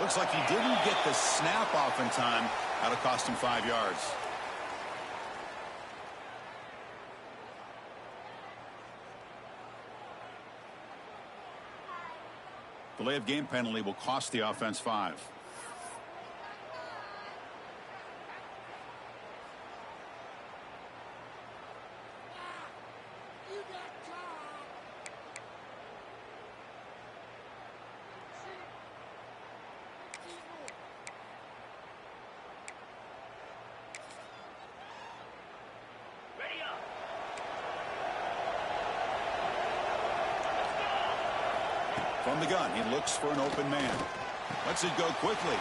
Looks like he didn't get the snap off in time. That'll cost him 5 yards. Delay of game penalty will cost the offense 5. From the gun, he looks for an open man. Lets it go quickly.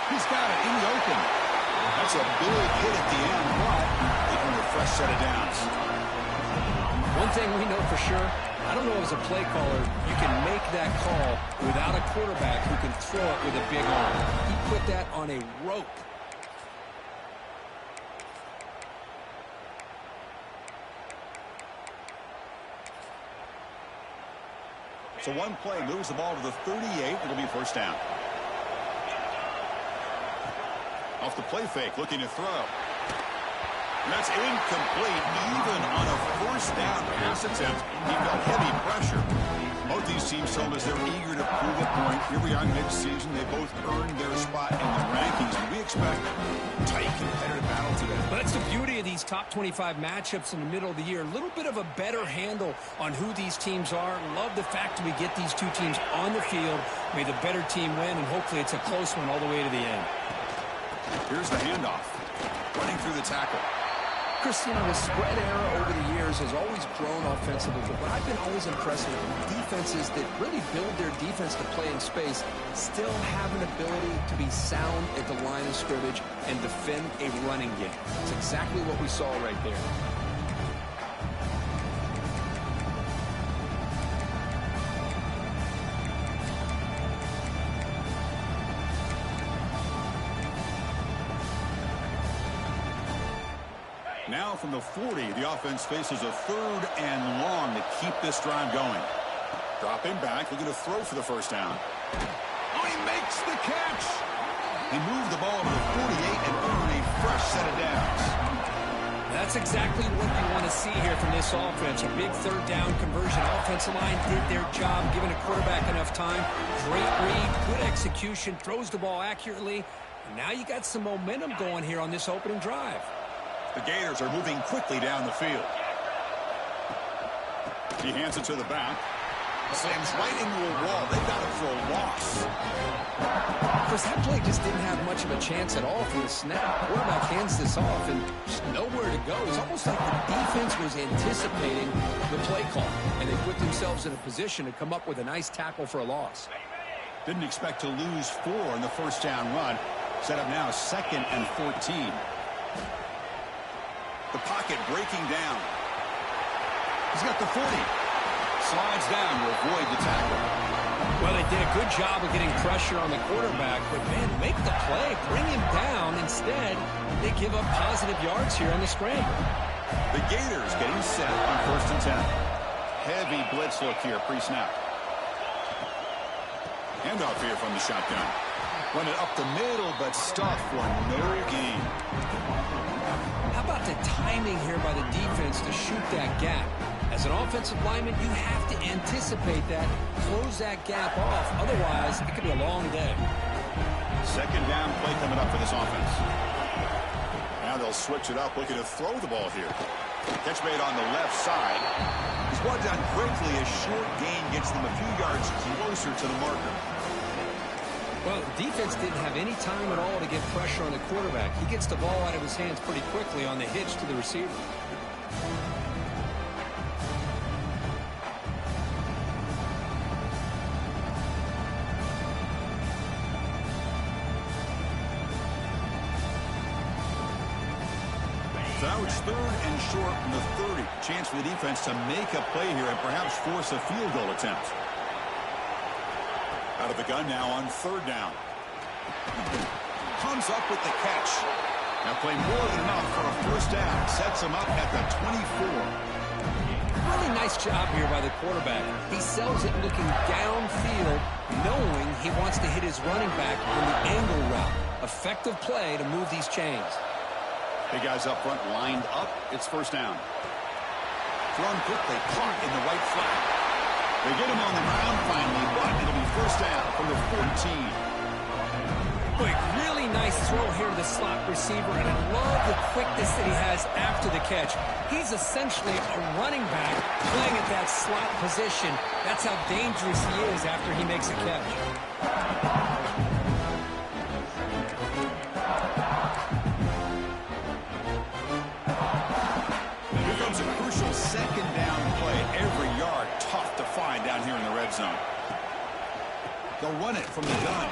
He's got it in the open. That's a big hit at the end, but taking a fresh set of downs. One thing we know for sure, I don't know as a play caller, you can make that call without a quarterback who can throw it with a big arm. He put that on a rope. So one play moves the ball to the 38. It'll be first down. Off the play fake, looking to throw. And that's incomplete. Even on a first down pass attempt, he felt heavy pressure. Both these teams told us they're eager to prove a point. Here we are mid-season. They both earned their spot in the rankings, and we expect a tight, competitive battle today. But that's the beauty of these top 25 matchups in the middle of the year. A little bit of a better handle on who these teams are. Love the fact that we get these two teams on the field. May the better team win, and hopefully it's a close one all the way to the end. Here's the handoff. Running through the tackle. Christian, the spread era over the years has always grown offensively, but what I've been always impressed with defenses that really build their defense to play in space still have an ability to be sound at the line of scrimmage and defend a running game. It's exactly what we saw right there. Now from the 40, the offense faces a 3rd and long to keep this drive going. Dropping back, looking to throw for the first down. Oh, he makes the catch! He moved the ball to the 48 and earned a fresh set of downs. That's exactly what you want to see here from this offense. A big 3rd down conversion. Offensive line did their job, giving a quarterback enough time. Great read, good execution, throws the ball accurately. And now you got some momentum going here on this opening drive. The Gators are moving quickly down the field. He hands it to the back. Slams right into a wall. They've got it for a loss. Because that play just didn't have much of a chance at all from the snap. Quarterback hands this off and just nowhere to go. It's almost like the defense was anticipating the play call, and they put themselves in a position to come up with a nice tackle for a loss. Didn't expect to lose 4 in the first down run. Set up now 2nd and 14. The pocket breaking down. He's got the 40. Slides down to avoid the tackle. Well, they did a good job of getting pressure on the quarterback, but, man, make the play, bring him down. Instead, they give up positive yards here on the scramble. The Gators getting set on 1st and 10. Heavy blitz look here, pre-snap. Handoff here from the shotgun. Run it up the middle, but stuff for no gain. How about the timing here by the defense to shoot that gap? As an offensive lineman, you have to anticipate that, close that gap off. Otherwise, it could be a long day. 2nd down play coming up for this offense. Now they'll switch it up, looking to throw the ball here. Catch made on the left side. He's brought down quickly. A short gain gets them a few yards closer to the marker. Well, the defense didn't have any time at all to get pressure on the quarterback. He gets the ball out of his hands pretty quickly on the hitch to the receiver. So now it's 3rd and short from the 30. Chance for the defense to make a play here and perhaps force a field goal attempt. Out of the gun now on 3rd down. Comes up with the catch. Now play more than enough for a first down. Sets him up at the 24. Really nice job here by the quarterback. He sells it looking downfield, knowing he wants wants to hit his running back on the angle route. Effective play to move these chains. The guys up front lined up. It's first down. Thrown quickly, caught in the right flat. They get him on the ground finally, but it'll be first down from the 14. Quick, really nice throw here to the slot receiver, and I love the quickness that he has after the catch. He's essentially a running back playing at that slot position. That's how dangerous he is after he makes a catch. Here comes a crucial second down play. Every yard tough to find down here in the red zone. They'll run it from the gun.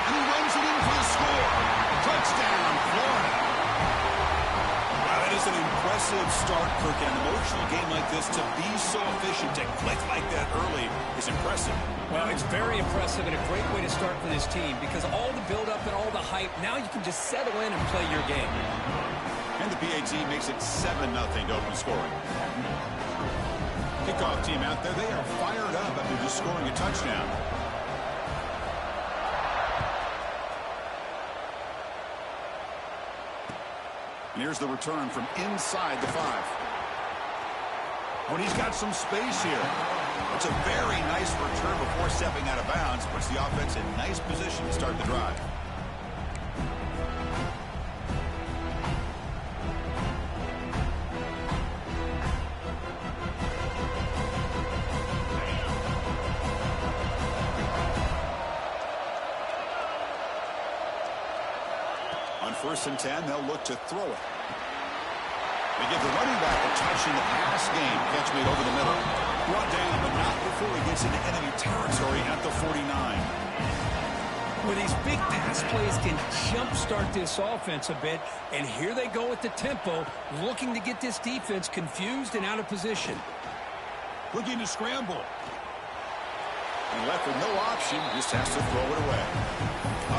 And he runs it in for the score. Touchdown, Florida. Wow, that is an impressive start, Kirk. An emotional game like this, to be so efficient, to click like that early is impressive. Well, it's very impressive and a great way to start for this team because all the build-up and all the hype, now you can just settle in and play your game. And the PAT makes it 7-0 to open scoring. Kickoff team out there, they are fired up after just scoring a touchdown. And here's the return from inside the 5. Oh, and he's got some space here. It's a very nice return before stepping out of bounds. Puts the offense in nice position to start the drive. On 1st and 10, they'll look to throw it. They give the running back a touch in the pass game. Catch made over the middle. Brought down, but not before he gets into enemy territory at the 49. Well, these big pass plays can jumpstart this offense a bit, and here they go at the tempo, looking to get this defense confused and out of position. Looking to scramble. And left with no option, just has to throw it away.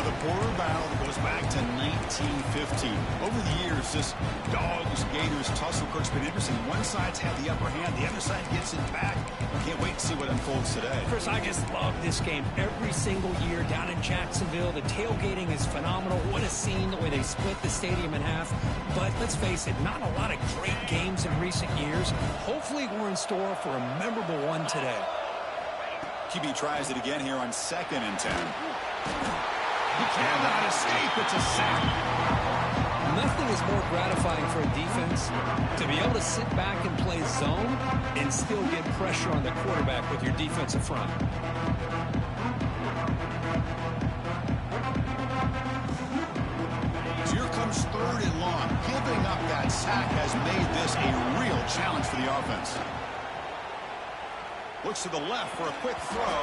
The border battle goes back to 1915. Over the years, this dogs, gators, tussle, Kirk's been interesting. One side's had the upper hand, the other side gets it back. Can't wait to see what unfolds today. Chris, I just love this game every single year down in Jacksonville. The tailgating is phenomenal. What a scene, the way they split the stadium in half. But let's face it, not a lot of great games in recent years. Hopefully we're in store for a memorable one today. QB tries it again here on 2nd and 10. He cannot escape. It's a sack. Nothing is more gratifying for a defense to be able to sit back and play zone and still get pressure on the quarterback with your defensive front. So here comes 3rd and long. Giving up that sack has made this a real challenge for the offense. Looks to the left for a quick throw.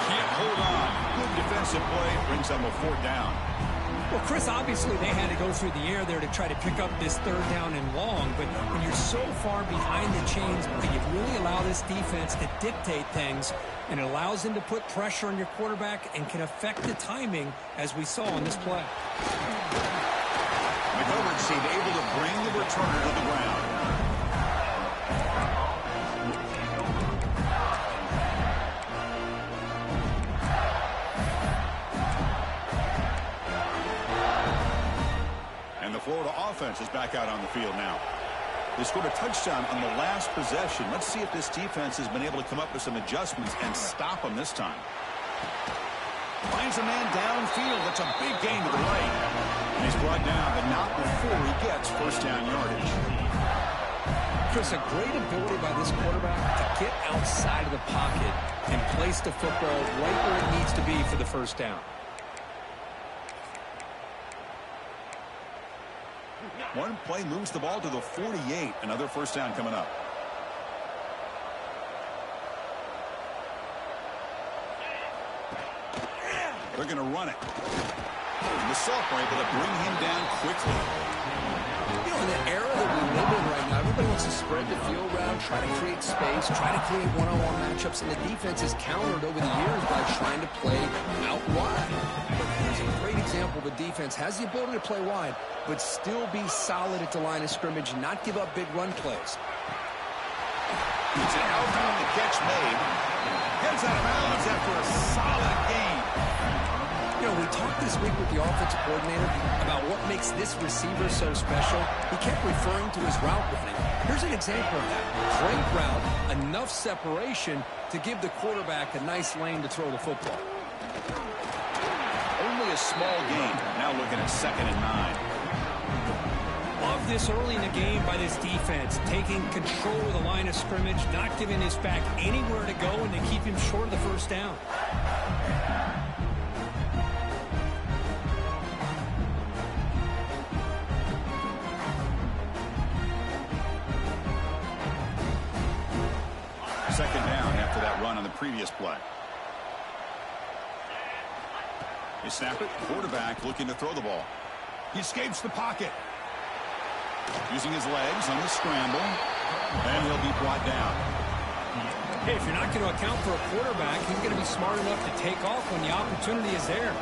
Can't hold on. Good defensive play. Brings them a 4th down. Well, Chris, obviously they had to go through the air there to try to pick up this 3rd down and long. But when you're so far behind the chains, you really allow this defense to dictate things. And it allows them to put pressure on your quarterback and can affect the timing, as we saw on this play. McGovern seemed able to bring the returner to the ground. Florida offense is back out on the field now. They scored a touchdown on the last possession. Let's see if this defense has been able to come up with some adjustments and stop them this time. Finds a man downfield. That's a big gain to the right. And he's brought down, but not before he gets 1st down yardage. Chris, a great ability by this quarterback to get outside of the pocket and place the football right where it needs to be for the 1st down. One play moves the ball to the 48. Another 1st down coming up. They're going to run it. And the sophomore able to bring him down quickly. You know, in the era that we live in right now, everybody wants to spread the field around, try to create space, try to create one-on-one matchups, and the defense is countered over the years by trying to play out wide. But here's a great example. The defense has the ability to play wide, but still be solid at the line of scrimmage, not give up big run plays. It's an outbound, the catch made. Heads out of bounds after for a solid gain. You know, we talked this week with the offensive coordinator about what makes this receiver so special. He kept referring to his route running. Here's an example of that. Great route, enough separation to give the quarterback a nice lane to throw the football. Only a small gain. Now looking at 2nd and 9. Love this early in the game by this defense, taking control of the line of scrimmage, not giving his back anywhere to go, and to keep him short of the first down. Second down after that run on the previous play. They snap it. Quarterback looking to throw the ball. He escapes the pocket. Using his legs on the scramble. And he'll be brought down. Hey, if you're not going to account for a quarterback, he's going to be smart enough to take off when the opportunity is there.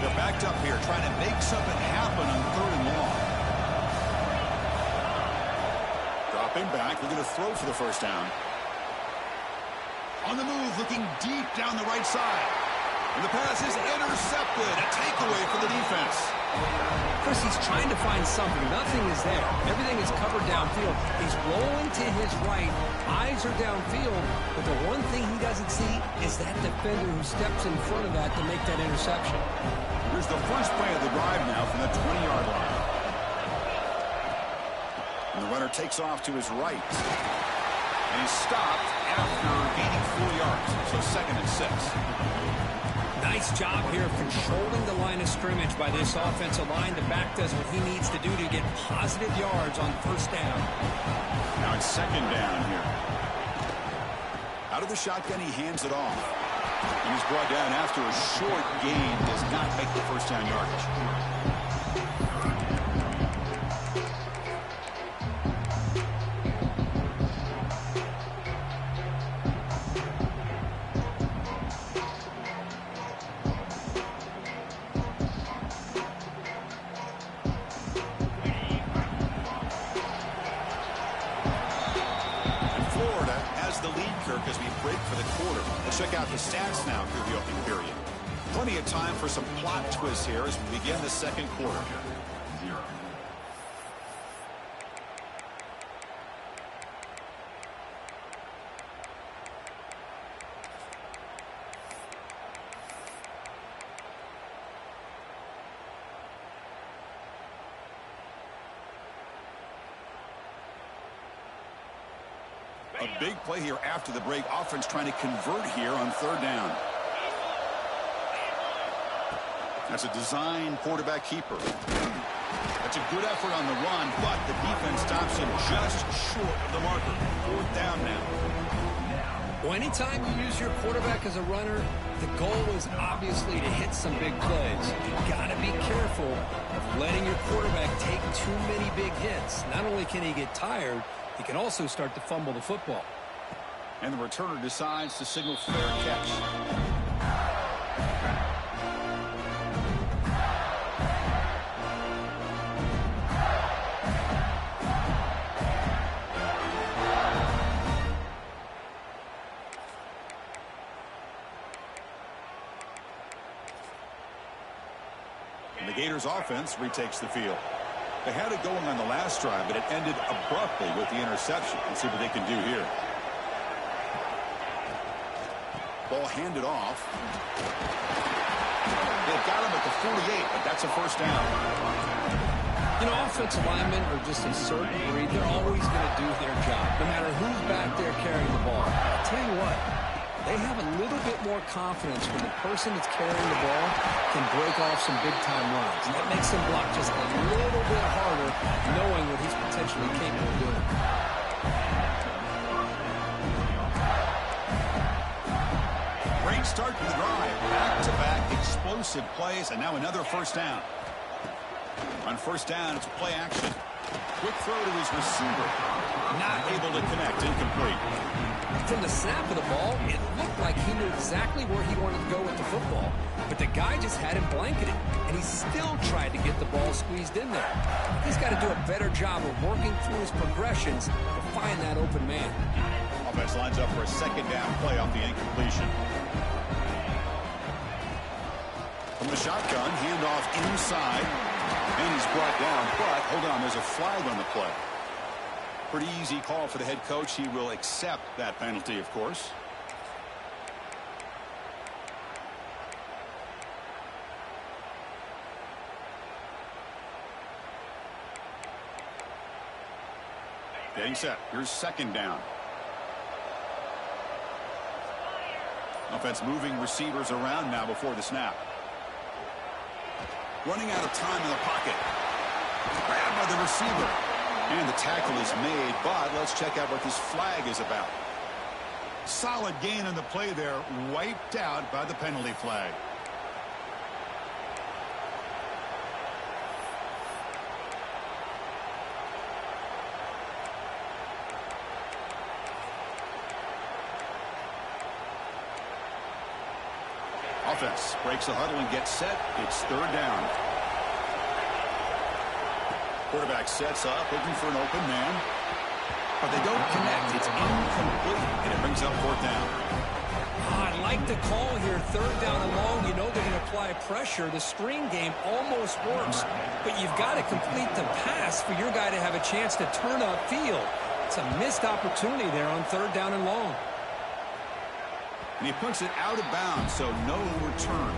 They're backed up here, trying to make something happen on 3rd and long. Dropping back, looking to throw for the first down. On the move, looking deep down the right side. And the pass is intercepted. A takeaway for the defense. Chris, he's trying to find something. Nothing is there. Everything is covered downfield. He's rolling to his right. Eyes are downfield. But the one thing he doesn't see is that defender who steps in front of that to make that interception. Here's the first play of the drive now from the 20-yard line. And the runner takes off to his right. And he's stopped after gaining 4 yards. So 2nd and 6. Nice job here of controlling the line of scrimmage by this offensive line. The back does what he needs to do to get positive yards on first down. Now it's 2nd down here. Out of the shotgun, he hands it off. And he's brought down after a short gain. Does not make the first down yardage. As we break for the quarter. Let's check out the stats now through the opening period. Plenty of time for some plot twists here as we begin the second quarter. A big play here after the break. Offense trying to convert here on 3rd down. That's a design quarterback keeper. That's a good effort on the run, but the defense stops him just short of the marker. 4th down now. Well, anytime you use your quarterback as a runner, the goal is obviously to hit some big plays. You've got to be careful of letting your quarterback take too many big hits. Not only can he get tired, he can also start to fumble the football. And the returner decides to signal fair catch. And the Gators offense retakes the field. They had it going on the last drive, but it ended abruptly with the interception. Let's see what they can do here. Ball handed off. They've got him at the 48, but that's a first down. You know, offensive linemen are just a certain breed. They're always going to do their job, no matter who's back there carrying the ball. I'll tell you what, they have a little bit more confidence when the person that's carrying the ball can break off some big-time runs. And that makes them block just a little bit harder, knowing what he's potentially capable of doing. Great start to the drive. Back-to-back explosive plays, and now another first down. On first down, it's play action. Quick throw to his receiver. Not able to connect. Incomplete. From the snap of the ball, it looked like he knew exactly where he wanted to go with the football, but the guy just had him blanketed, and he still tried to get the ball squeezed in there. He's got to do a better job of working through his progressions to find that open man. Offense lines up for a second down play off the incompletion. From the shotgun, handoff inside, and he's brought down, but hold on, there's a flag on the play. Pretty easy call for the head coach. He will accept that penalty, of course. Getting set. Here's second down. Offense moving receivers around now before the snap. Running out of time in the pocket. Grabbed by the receiver. And the tackle is made, but let's check out what this flag is about. Solid gain on the play there, wiped out by the penalty flag. Offense breaks the huddle and gets set. It's third down. Quarterback sets up, looking for an open man. But they don't connect. It's incomplete, and it brings up fourth down. I like the call here. Third down and long. You know they're going to apply pressure. The screen game almost works, but you've got to complete the pass for your guy to have a chance to turn upfield. It's a missed opportunity there on third down and long. And he puts it out of bounds, so no return.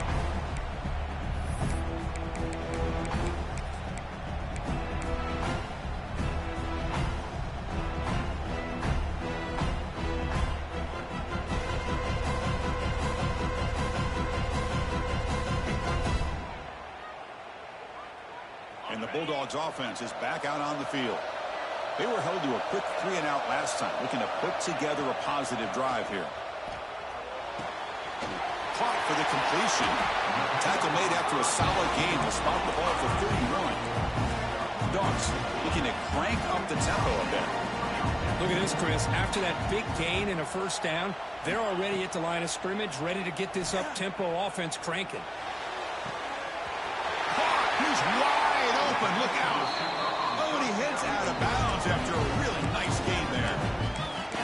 And the Bulldogs offense is back out on the field. They were held to a quick 3-and-out last time, looking to put together a positive drive here. Caught for the completion. Tackle made after a solid gain. Will spot the ball for 31. Dogs looking to crank up the tempo a bit. Look at this, Chris. After that big gain and a first down, they're already at the line of scrimmage, ready to get this up-tempo offense cranking. He's wide open. Look out. Oh, and he heads out of bounds after a really nice gain there.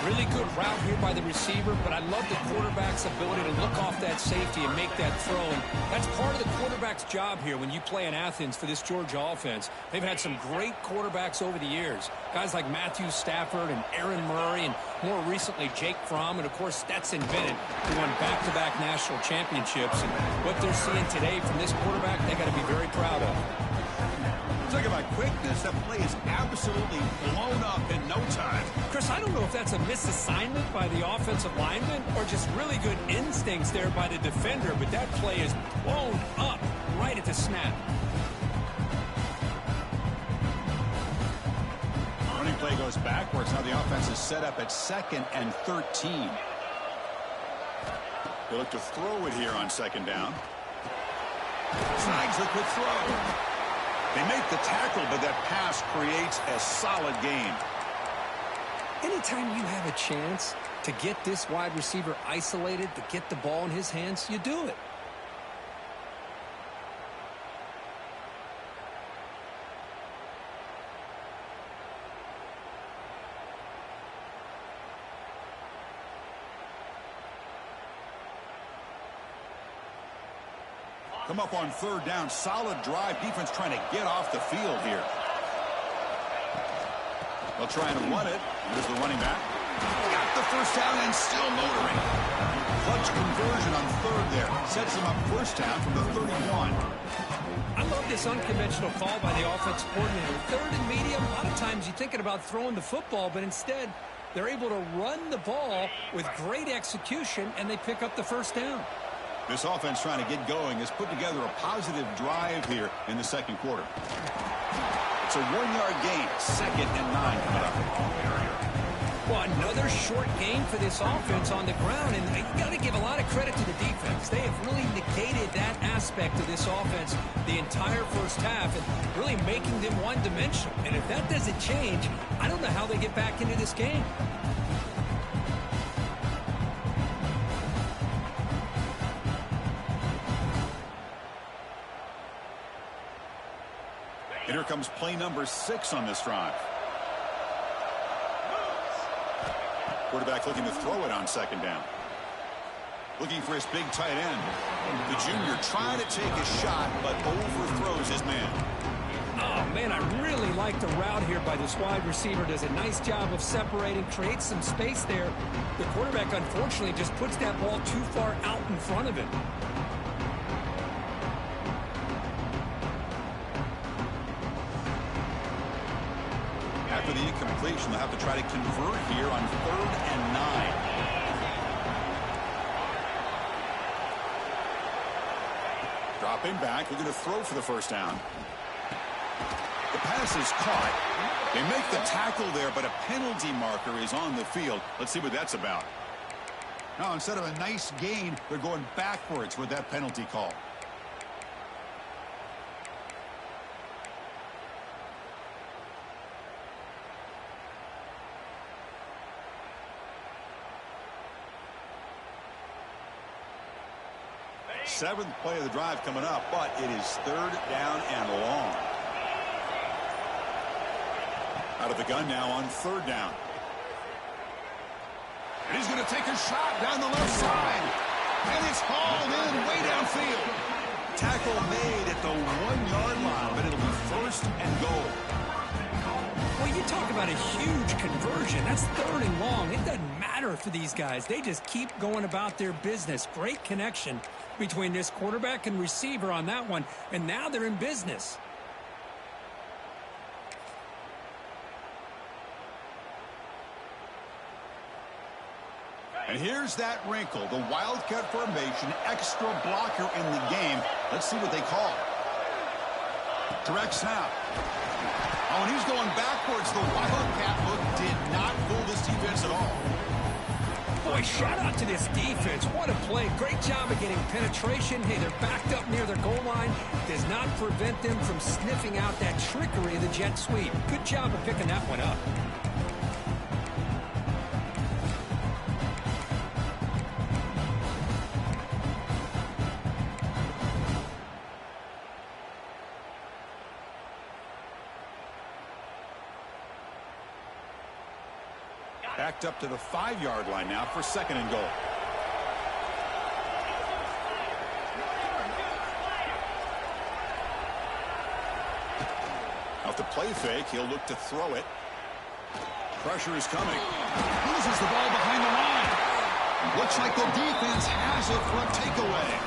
Really good route here by the receiver, but I love the quarterback's ability to look off that safety and make that throw. And that's part of the quarterback's job here when you play in Athens for this Georgia offense. They've had some great quarterbacks over the years. Guys like Matthew Stafford and Aaron Murray, and more recently Jake Fromm, and of course Stetson Bennett, who won back-to-back national championships. And what they're seeing today from this quarterback, they got to be very proud of. Talk about quickness. That play is absolutely blown up in no time. Chris, I don't know if that's a misassignment by the offensive lineman or just really good instincts there by the defender, but that play is blown up right at the snap. Running play goes backwards. Now the offense is set up at 2nd and 13. They look to throw it here on second down. Snags the quick throw. They make the tackle, but that pass creates a solid gain. Anytime you have a chance to get this wide receiver isolated, to get the ball in his hands, you do it. Come up on third down. Solid drive. Defense trying to get off the field here. They'll try and run it. Here's the running back. Got the first down and still motoring. Clutch conversion on third there. Sets them up first down from the 31. I love this unconventional call by the offensive coordinator. Third and medium, a lot of times you're thinking about throwing the football, but instead they're able to run the ball with great execution, and they pick up the first down. This offense trying to get going has put together a positive drive here in the second quarter. It's a 1-yard gain, 2nd and 9 coming up. Well, another short gain for this offense on the ground, and you got to give a lot of credit to the defense. They have really negated that aspect of this offense the entire first half and really making them one-dimensional. And if that doesn't change, I don't know how they get back into this game. And here comes play number 6 on this drive. Quarterback looking to throw it on second down. Looking for his big tight end. The junior trying to take a shot, but overthrows his man. Oh, man, I really like the route here by this wide receiver. Does a nice job of separating, creates some space there. The quarterback, unfortunately, just puts that ball too far out in front of him. After the incompletion, they'll have to try to convert here on 3rd and 9. Dropping back, looking to throw for the first down. The pass is caught. They make the tackle there, but a penalty marker is on the field. Let's see what that's about. Now, instead of a nice gain, they're going backwards with that penalty call. Seventh play of the drive coming up, but it is 3rd down and long. Out of the gun now on 3rd down. And he's going to take a shot down the left side. And it's hauled in way downfield. Tackle made at the 1-yard line, but it'll be 1st and goal. Well, you talk about a huge conversion. That's 3rd and long. It doesn't matter for these guys. They just keep going about their business. Great connection between this quarterback and receiver on that one, and now they're in business. And here's that wrinkle, the Wildcat formation, extra blocker in the game. Let's see what they call. Direct snap. Oh, and he's going backwards. The Wildcat look did not fool this defense at all. Boy, shout out to this defense. What a play. Great job of getting penetration. Hey, they're backed up near their goal line. Does not prevent them from sniffing out that trickery of the jet sweep. Good job of picking that one up. Backed up to the 5-yard line now for 2nd and goal. Off the play fake, he'll look to throw it. Pressure is coming. Loses the ball behind the line. Looks like the defense has it for a takeaway.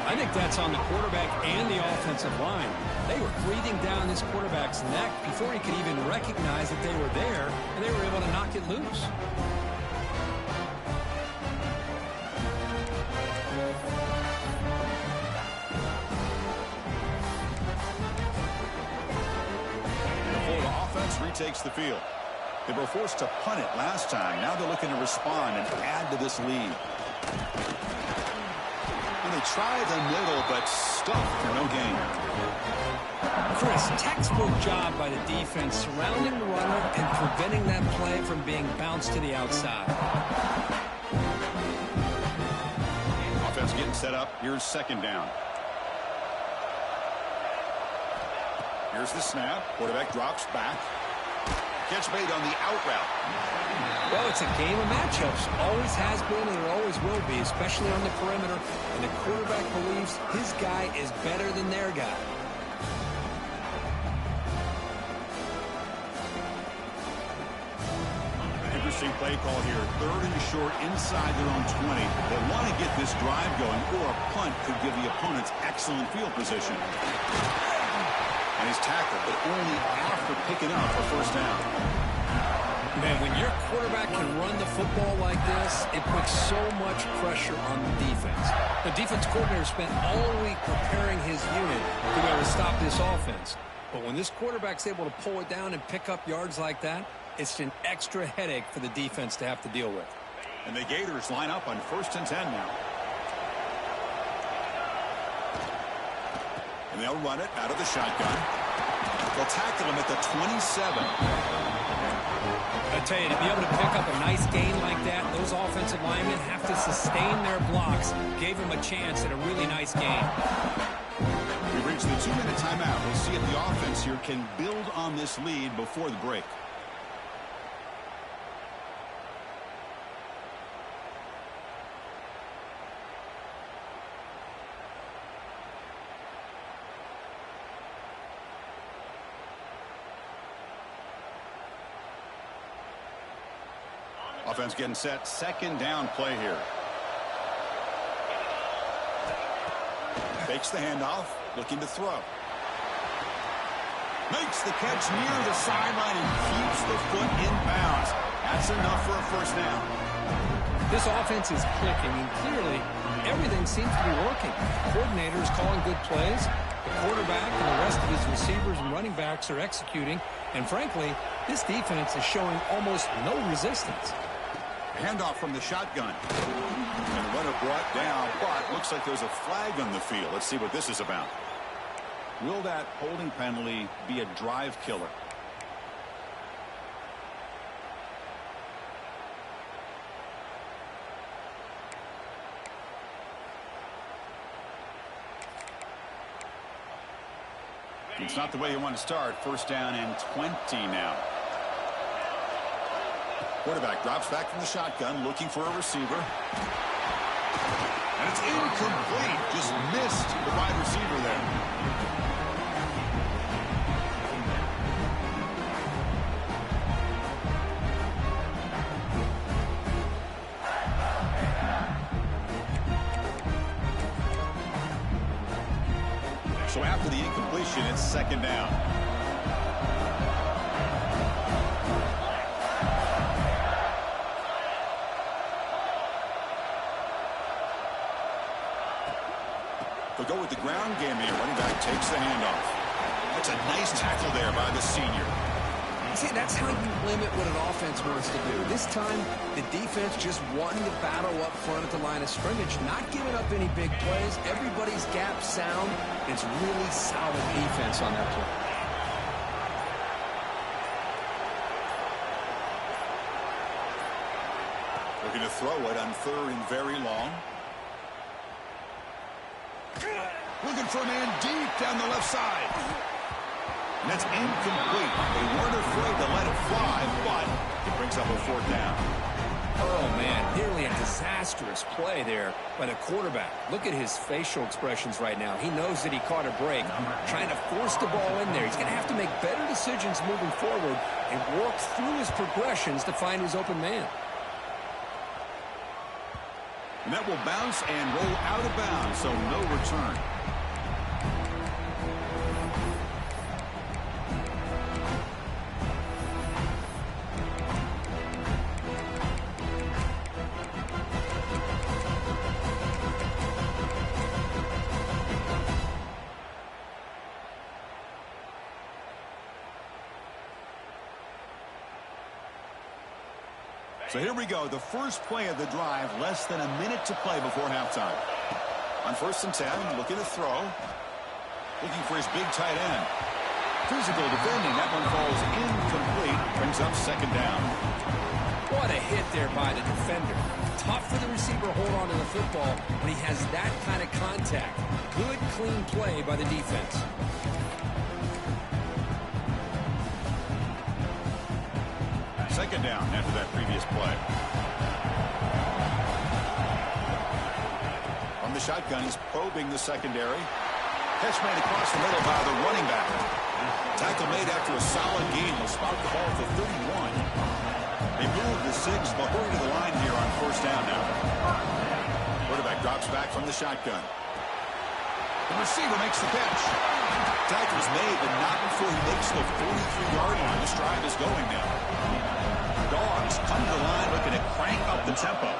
I think that's on the quarterback and the offensive line. They were breathing down this quarterback's neck before he could even recognize that they were there, and they were able to knock it loose. The Florida offense retakes the field. They were forced to punt it last time. Now they're looking to respond and add to this lead. And they try the middle, but stuffed for no gain. Chris, textbook job by the defense surrounding the runner and preventing that play from being bounced to the outside. Offense getting set up. Here's 2nd down. Here's the snap. Quarterback drops back. Catch made on the out route. Well, it's a game of matchups. Always has been and it always will be, especially on the perimeter. And the quarterback believes his guy is better than their guy. Interesting play call here. 3rd and short inside their own 20. They want to get this drive going, or a punt could give the opponents excellent field position. And he's tackled, but only after picking up for 1st down. Man, when your quarterback can run the football like this, it puts so much pressure on the defense. The defense coordinator spent all week preparing his unit to be able to stop this offense. But when this quarterback's able to pull it down and pick up yards like that, it's an extra headache for the defense to have to deal with. And the Gators line up on 1st and 10 now. And they'll run it out of the shotgun. They'll tackle him at the 27. I tell you, to be able to pick up a nice gain like that, those offensive linemen have to sustain their blocks. Gave him a chance at a really nice game. We've reached the 2-minute timeout. We'll see if the offense here can build on this lead before the break. Offense getting set. Second down play here. Fakes the handoff. Looking to throw. Makes the catch near the sideline and keeps the foot in bounds. That's enough for a first down. This offense is clicking, and clearly everything seems to be working. The coordinator is calling good plays. The quarterback and the rest of his receivers and running backs are executing. And frankly, this defense is showing almost no resistance. Handoff from the shotgun. And the runner brought down, but looks like there's a flag on the field. Let's see what this is about. Will that holding penalty be a drive killer? It's not the way you want to start. First down and 20 now. Quarterback drops back from the shotgun, looking for a receiver. And it's incomplete. Just missed the wide receiver there. So after the incompletion, it's second down. They'll go with the ground game here. Running back takes the handoff. That's a nice tackle there by the senior. See, that's how you limit what an offense wants to do. This time, the defense just won the battle up front at the line of scrimmage, not giving up any big plays. Everybody's gap sound. It's really solid defense on that play. Looking to throw it on third and very long. Looking for a man deep down the left side. And that's incomplete. They weren't afraid to let it fly, but it brings up a fourth down. Oh, man, nearly a disastrous play there by the quarterback. Look at his facial expressions right now. He knows that he caught a break, trying to force the ball in there. He's going to have to make better decisions moving forward and work through his progressions to find his open man. And that will bounce and roll out of bounds, so no return. So here we go, the first play of the drive, less than a minute to play before halftime. On 1st and 10, looking to throw. Looking for his big tight end. Physical defending, that one falls incomplete. Brings up second down. What a hit there by the defender. Tough for the receiver to hold on to the football when he has that kind of contact. Good, clean play by the defense. Second down after that previous play. From the shotgun, he's probing the secondary. Catch made across the middle by the running back. Tackle made after a solid gain. Will spot the ball to 31. They move the 6. They'll hurry to the line here on 1st down now. Quarterback drops back from the shotgun. The receiver makes the catch. Tackle's made, but not before he makes the 43-yard line. This drive is going now. Dogs come to the line looking to crank up the tempo.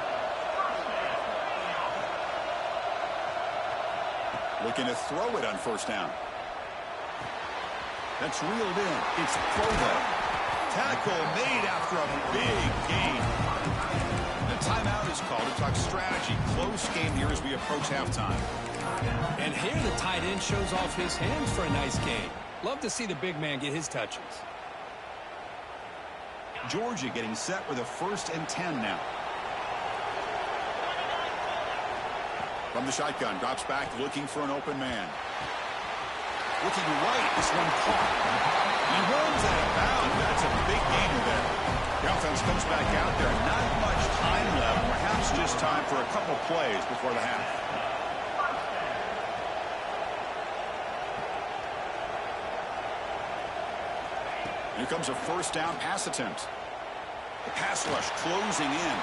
Looking to throw it on 1st down. That's reeled in. It's Provo. Tackle made after a big gain. The timeout is called to talk strategy. Close game here as we approach halftime. And here the tight end shows off his hands for a nice gain. Love to see the big man get his touches. Georgia getting set with a 1st and 10 now. From the shotgun, drops back looking for an open man. looking right. This one caught. He runs out of bounds. That's a big gain there. The offense comes back out there. Not much time left. Perhaps just time for a couple plays before the half. Here comes a first down pass attempt. The pass rush closing in.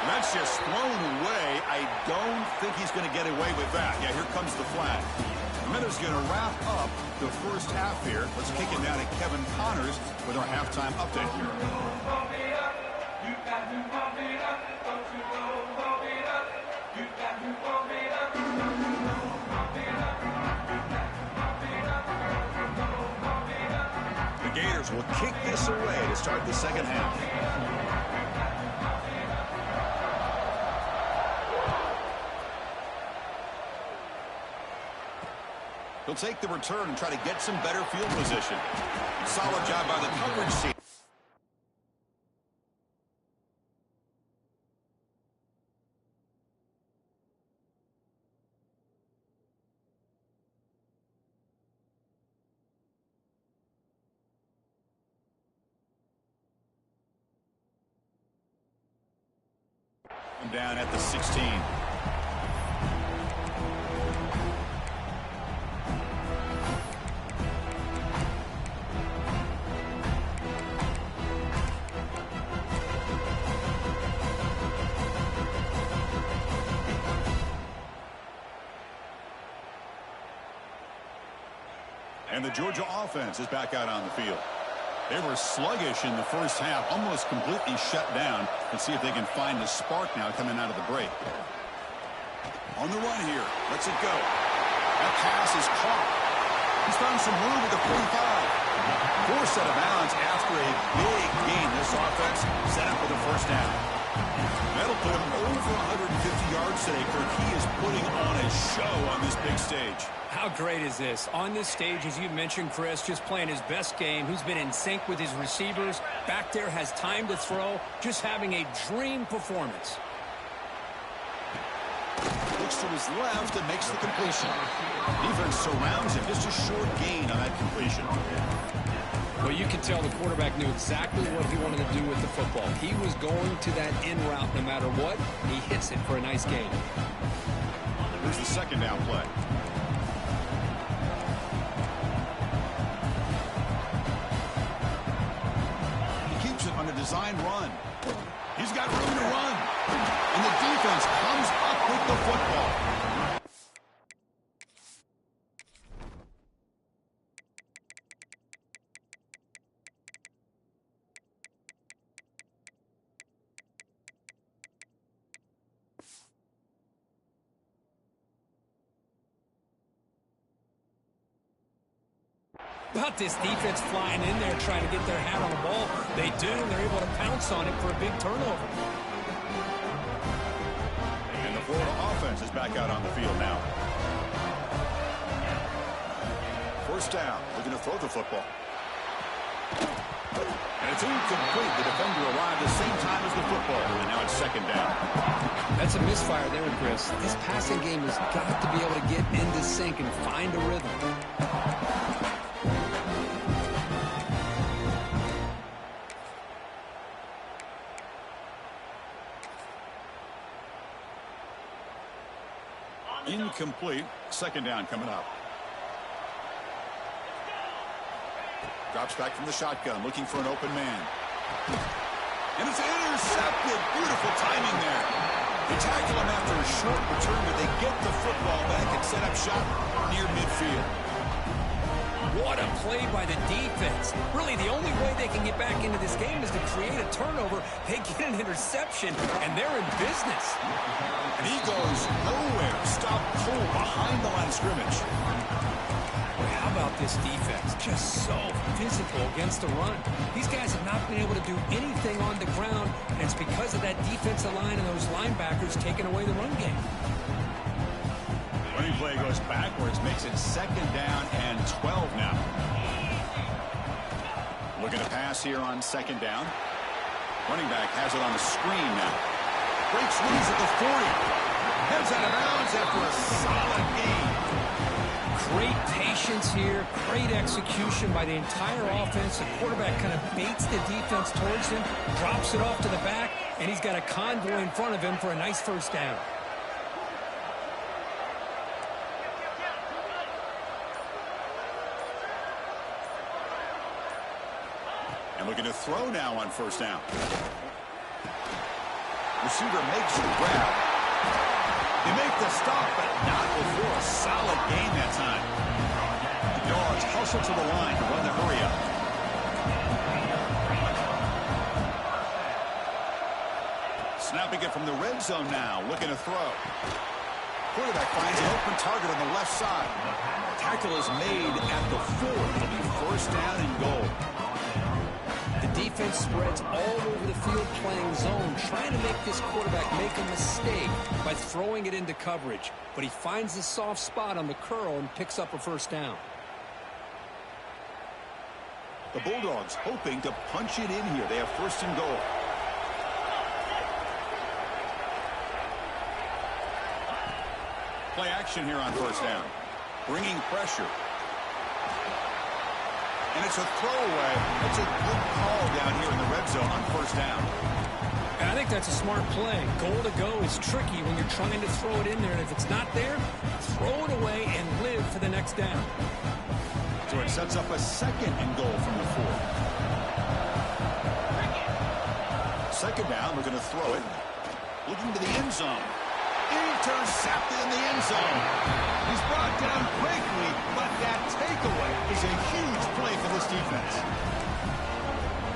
That's just thrown away. I don't think he's going to get away with that. Yeah, here comes the flag. The Miners going to wrap up the first half here. Let's kick it down to Kevin Connors with our halftime update here. The Gators will kick this away to start the second half. He'll take the return and try to get some better field position. Solid job by the coverage team. Down at the 16. And the Georgia offense is back out on the field. They were sluggish in the first half, almost completely shut down. Let's see if they can find a spark now coming out of the break. On the run here. Lets it go. That pass is caught. He's found some room at the 45. Forced out of bounds after a big gain. This offense set up for the first down. That'll put him over 150 yards today. Kirk, he is putting on a show on this big stage. How great is this? On this stage, as you mentioned, Chris, just playing his best game. He's been in sync with his receivers. Back there, has time to throw. Just having a dream performance. Looks to his left and makes the completion. Defense surrounds him. Just a short gain on that completion. Well, you can tell the quarterback knew exactly what he wanted to do with the football. He was going to that in route no matter what. He hits it for a nice gain. Here's the second down play. On a design run. He's got room to run. And the defense comes up with the football. About this defense flying in there trying to get their hat on the ball. They do, and they're able to pounce on it for a big turnover. And the Florida offense is back out on the field now. First down. Looking to throw the football. And it's incomplete. The defender arrived the same time as the football. And now it's second down. That's a misfire there, Chris. This passing game has got to be able to get into sync and find a rhythm. Incomplete. Second down coming up. Drops back from the shotgun, looking for an open man. And it's intercepted. Beautiful timing there. They tackle him after a short return, but they get the football back and set up shop near midfield. What a play by the defense. Really, the only way they can get back into this game is to create a turnover. They get an interception, and they're in business. And he goes nowhere. Stop cold behind the line of scrimmage. Boy, how about this defense? Just so physical against the run. These guys have not been able to do anything on the ground, and it's because of that defensive line and those linebackers taking away the run game. Running play goes backwards, makes it second down and 12 now. Looking to pass here on second down. Running back has it on the screen now. Breaks loose at the 40. Heads out of bounds after a solid gain. Great patience here, great execution by the entire offense. The quarterback kind of baits the defense towards him, drops it off to the back, and he's got a convoy in front of him for a nice first down. And looking to throw now on first down. Receiver makes the grab. They make the stop, but not before a solid gain that time. The Dogs hustle to the line to run the hurry up. Snapping it from the red zone now, looking to throw. Quarterback finds an open target on the left side. Tackle is made at the 4. It'll be first down and goal. The defense spreads all over the field playing zone, trying to make this quarterback make a mistake by throwing it into coverage. But he finds the soft spot on the curl and picks up a first down. The Bulldogs hoping to punch it in here. They have first and goal. Play action here on first down. Bringing pressure. And it's a throwaway. It's a good call down here in the red zone on first down. And I think that's a smart play. Goal to go is tricky when you're trying to throw it in there. And if it's not there, throw it away and live for the next down. So it sets up a second and goal from the 4. Second down, looking to throw it. Looking to the end zone. Intercepted in the end zone. He's brought down quickly, but that takeaway is a huge play for this defense.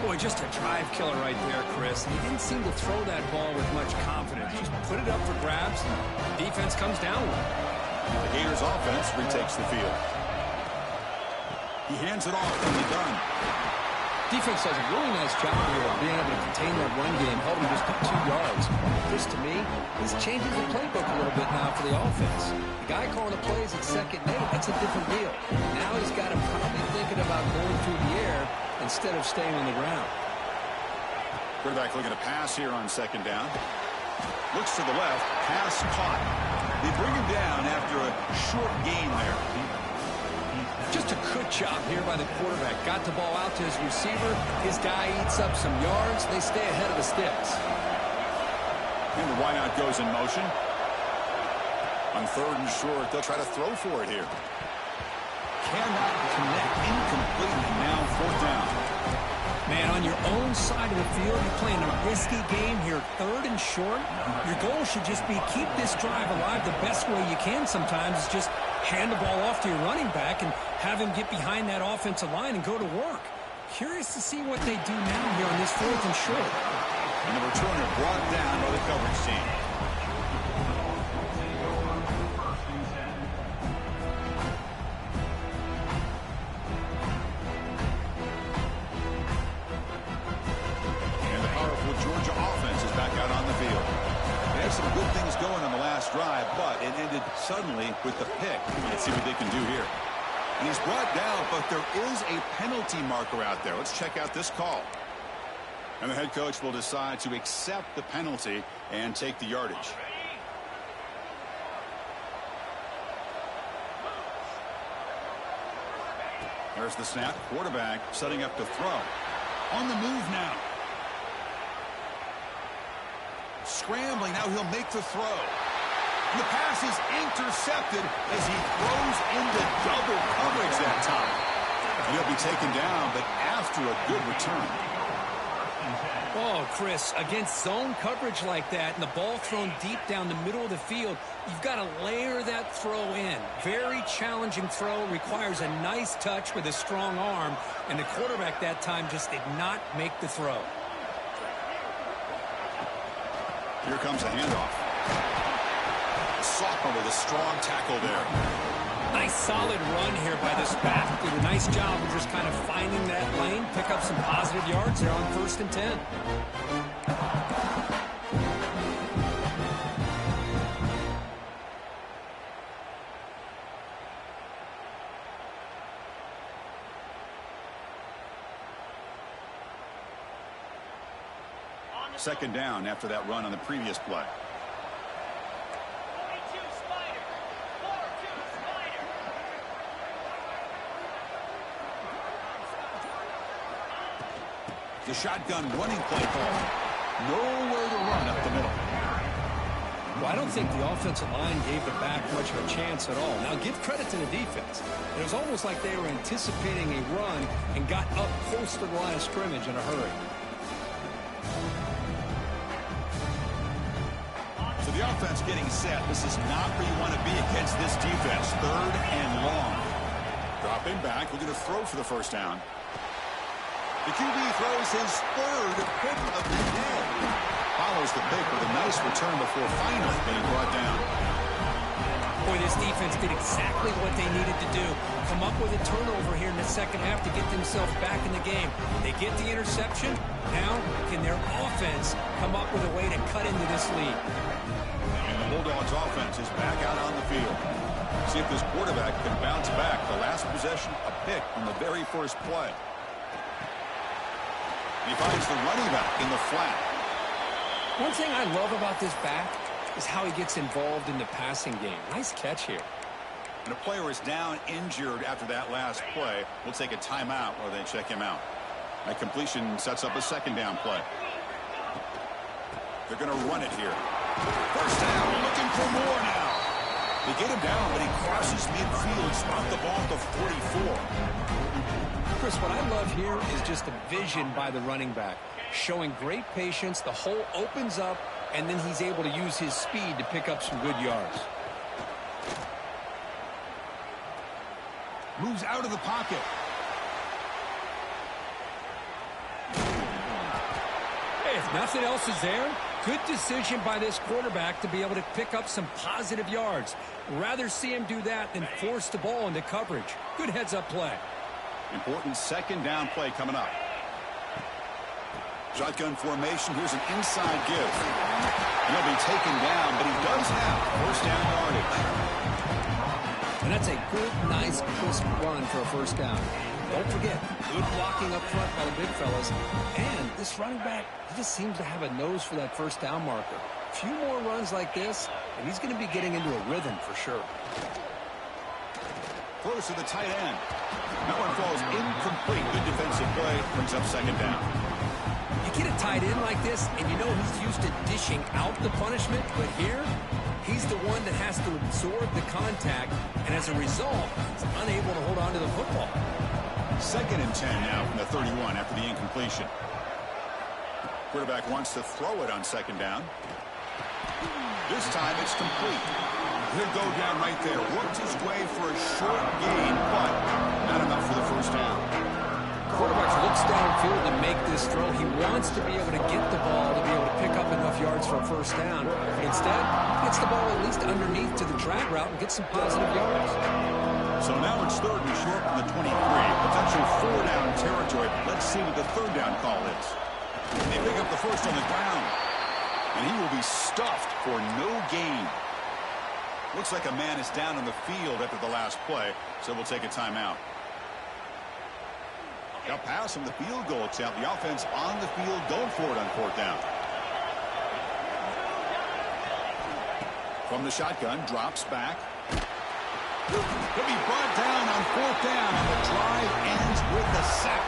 Boy, just a drive killer right there, Chris. He didn't seem to throw that ball with much confidence. Just put it up for grabs, and the defense comes down with it. The Gators offense retakes the field. He hands it off and he's done. Defense does a really nice job here of being able to contain that run game, held him just to 2 yards. This, to me, this changes the playbook a little bit now for the offense. The guy calling the plays at second and 8, that's a different deal. Now he's got him probably thinking about going through the air instead of staying on the ground. Quarterback looking to pass here on second down. Looks to the left, pass caught. They bring him down after a short gain there. Just a good job here by the quarterback. Got the ball out to his receiver. His guy eats up some yards. They stay ahead of the sticks. And the wideout goes in motion. On third and short, they'll try to throw for it here. Cannot connect. Incomplete, and now fourth down. Man, on your own side of the field, you're playing a risky game here. Third and short. Your goal should just be keep this drive alive the best way you can sometimes is just hand the ball off to your running back and have him get behind that offensive line and go to work. Curious to see what they do now here on this fourth and short. And the returner brought down by the coverage team. And the powerful Georgia offense is back out on the field. They had some good things going on the last drive, but it ended suddenly with the pick. Let's see what they can do here. And he's brought down, but there is a penalty marker out there. Let's check out this call. And the head coach will decide to accept the penalty and take the yardage. There's the snap. Quarterback setting up to throw. On the move now. Scrambling. Now he'll make the throw. And the pass is intercepted as he throws into double coverage that time. And he'll be taken down, but after a good return. Oh, Chris, against zone coverage like that and the ball thrown deep down the middle of the field, you've got to layer that throw in. Very challenging throw, requires a nice touch with a strong arm, and the quarterback that time just did not make the throw. Here comes a handoff. Sophomore with a strong tackle there. Nice solid run here by this back. Did a nice job of just kind of finding that lane, pick up some positive yards there on 1st and 10. Second down after that run on the previous play. The shotgun running play call. Nowhere to run up the middle. Well, I don't think the offensive line gave the back much of a chance at all. Now, give credit to the defense. It was almost like they were anticipating a run and got up close to the line of scrimmage in a hurry. So the offense getting set. This is not where you want to be against this defense. 3rd and long. Dropping back. We're going to throw for the first down. The QB throws his 3rd pick of the day. Follows the pick with a nice return before finally being brought down. Boy, this defense did exactly what they needed to do. Come up with a turnover here in the second half to get themselves back in the game. They get the interception. Now, can their offense come up with a way to cut into this lead? And the Bulldogs offense is back out on the field. See if this quarterback can bounce back. The last possession, a pick on the very first play. He finds the running back in the flat. One thing I love about this back is how he gets involved in the passing game. Nice catch here. And a player is down injured after that last play. We'll take a timeout while they check him out. That completion sets up a second down play. They're going to run it here. First down, looking for more now. They get him down, but he crosses midfield, spot the ball to 44. Chris, what I love here is just the vision by the running back. Showing great patience, the hole opens up, and then he's able to use his speed to pick up some good yards. Moves out of the pocket. Hey, if nothing else is there, good decision by this quarterback to be able to pick up some positive yards. Rather see him do that than force the ball into coverage. Good heads-up play. Important second down play coming up. Shotgun formation. Here's an inside give. He'll be taken down, but he does have first down yardage. And that's a good, nice, crisp run for a first down. Don't forget, good blocking up front by the big fellas. And this running back, he just seems to have a nose for that first down marker. A few more runs like this, and he's going to be getting into a rhythm for sure. Throws to the tight end. That one falls incomplete. Good defensive play. Brings up second down. You get a tight end like this, and you know he's used to dishing out the punishment, but here, he's the one that has to absorb the contact, and as a result, he's unable to hold on to the football. 2nd and 10 now from the 31 after the incompletion. Quarterback wants to throw it on second down. This time it's complete. He'll go down right there. Worked his way for a short gain, but not enough for the first down. Quarterback looks downfield to make this throw. He wants to be able to get the ball to be able to pick up enough yards for a first down. But instead, gets the ball at least underneath to the drag route and gets some positive yards. So now it's 3rd and short from the 23. Potential 4-down territory. Let's see what the 3rd down call is. They pick up the first on the ground. And he will be stuffed for no gain. Looks like a man is down on the field after the last play, so we'll take a timeout. Got pass from the field goal attempt. The offense on the field going for it on 4th down. From the shotgun, drops back. He'll be brought down on 4th down, and the drive ends with a sack.